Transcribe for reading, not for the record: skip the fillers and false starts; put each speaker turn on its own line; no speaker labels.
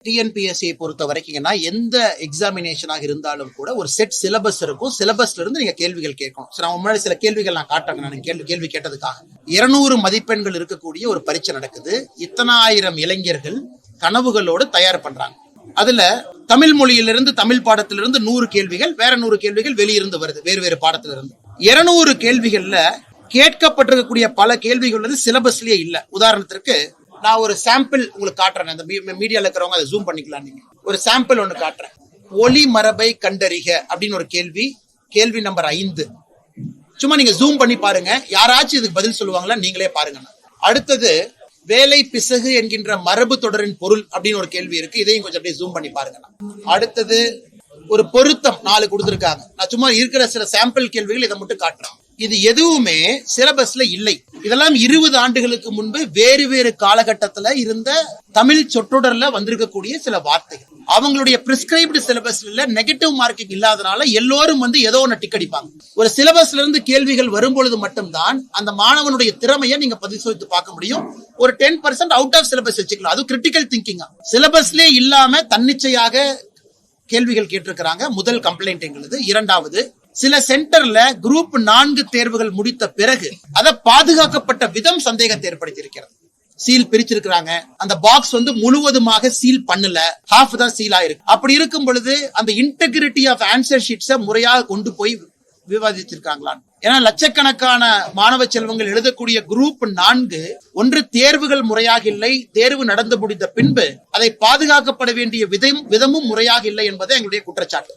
டிஎன்பிஎஸ்சியை பொறுத்த வரைக்கும்னா எந்த எக்ஸாமினேஷனாக இருந்தாலும் கூட ஒரு செட் சிலபஸ் இருக்கும். சிலபஸ்ல இருந்து நீங்க கேள்விகள் கேட்கணும். நான் முன்னாடி சில கேள்விகள் நான் காட்டுறேன். நான் கேள்வி கேட்டதுக்காக 200 மதிப்பெண்கள் இருக்கக்கூடிய ஒரு பரீட்சை நடக்குது. இத்தனாயிரம் இளைஞர்கள் கனவுகளோடு தயார் பண்றாங்க. அதுல தமிழ் மொழியிலிருந்து, தமிழ் பாடத்திலிருந்து 100 கேள்விகள், வேற 100 கேள்விகள் வெளியிருந்து வருது, வேறு பாடத்திலிருந்து. 200 கேள்விகள்ல கேட்கப்பட்டிருக்கக்கூடிய பல கேள்விகள் வந்து சிலபஸ்லயே இல்ல. உதாரணத்திற்கு நான் ஒரு சாம்பிள் உங்களுக்கு காட்டுறேன். அந்த மீடியால இருக்கிறவங்க அதை ஜூம் பண்ணிக்கலாம். நீங்க ஒரு சாம்பிள் ஒன்று காட்டுறேன். ஒளி மரபை கண்டறிக அப்படின்னு ஒரு கேள்வி நம்பர் 5. சும்மா நீங்க ஜூம் பண்ணி பாருங்க. யாராச்சும் இதுக்கு பதில் சொல்லுவாங்களா? நீங்களே பாருங்க. அடுத்தது வேலை பிசகு என்கின்ற மரபு தொடரின் பொருள் அப்படின்னு ஒரு கேள்வி இருக்கு. இதையும் கொஞ்சம் அப்படியே ஜூம் பண்ணி பாருங்க. அடுத்தது ஒரு பொருத்தம் 4 கொடுத்திருக்காங்க. நான் சும்மா இருக்கிற சில சாம்பிள் கேள்விகள் இதை மட்டும் காட்டுறேன். இது எதுவுமே சிலபஸ்ல இல்லை. இதெல்லாம் 20 ஆண்டுகளுக்கு முன்பு வேறு காலகட்டத்துல இருந்த தமிழ் சொற்றொடர்ல வந்திருக்கக்கூடிய சில வார்த்தைகள். அவங்களுடைய பிரிஸ்கிரைப்டு சிலபஸ்ல நெகட்டிவ் மார்க்கிங் இல்லாதனால எல்லோரும் வந்து ஏதோ ஒன்று டிக் அடிப்பாங்க. ஒரு சிலபஸ்ல இருந்து கேள்விகள் வரும்பொழுது மட்டும்தான் அந்த மாணவனுடைய திறமையை நீங்க பரிசோதித்து பார்க்க முடியும். ஒரு 10% அவுட் ஆஃப் சிலபஸ் வச்சுக்கலாம். அது கிரிட்டிக்கல் திங்கிங்கா. சிலபஸ்லயே இல்லாம தன்னிச்சையாக கேள்விகள் கேட்டிருக்கிறாங்க. முதல் கம்ப்ளைண்ட் எங்களுது. இரண்டாவது, சில சென்டர்ல குரூப் 4 தேர்வுகள் முடித்த பிறகு அதை பாதுகாக்கப்பட்ட விதம் சந்தேகத்தை ஏற்படுத்தி இருக்கிறது. சீல் பிரிச்சிருக்கிறாங்க. அந்த பாக்ஸ் வந்து முழுவதுமாக சீல் பண்ணல, ஹாஃப் தான் சீல் ஆயிருக்கு. அப்படி இருக்கும் பொழுது அந்த இன்டெகிரிட்டி ஆஃப் ஆன்சர் ஷீட்ஸை முறையாக கொண்டு போய் விவாதிச்சிருக்காங்களா? ஏன்னா லட்சக்கணக்கான மாணவ செல்வங்கள் எழுதக்கூடிய குரூப் 4 ஒன்று தேர்வுகள் முறையாக இல்லை, தேர்வு நடந்து முடிந்த பின்பு அதை பாதுகாக்கப்பட வேண்டிய விதமும் முறையாக இல்லை என்பது எங்களுடைய குற்றச்சாட்டு.